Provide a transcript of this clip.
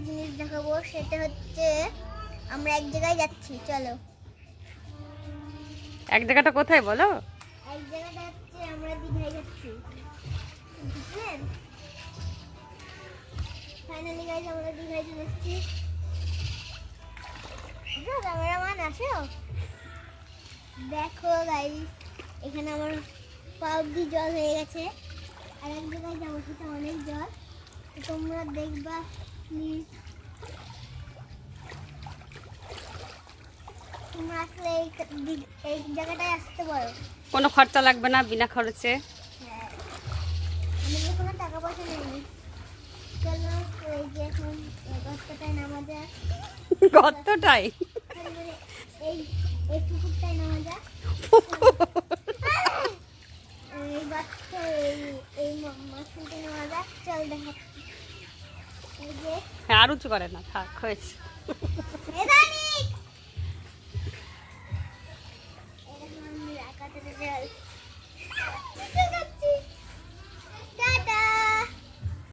জিনিস দেখাবো, সেটা হচ্ছে আমরা এক জায়গায় যাচ্ছি। চলো। এক জায়গাটা কোথায় বলো? এক জায়গাটা হচ্ছে আমরা দীঘায় যাচ্ছি, বুঝলেন? ফাইনালি গাইস আমরা দীঘায় চলে এসেছি। ক্যামেরাম্যান আসো, দেখো গাইস এখানে আমার পা অব্দি জল হয়ে গেছে। আর এক জায়গায় যাবো, সেটা অনেক জল, তো তোমরা দেখবা প্লিজ। তোমরা আসলে এই জায়গাটায় আসতে পারো। কোনো খরচা লাগবে না, বিনা খরচে। হ্যাঁ, আমাদের কোনো টাকা পয়সা নেই। চলো এই যে এখন এই গর্তটায় নামা যাক। কতটাই মানে এই এই পুকুরটায় নামা যাক। এই গর্ত এই মাছটা নামা যাক। চল দেখাচ্ছি। এই যে আর উঁচু করে না, থাক হয়েছে।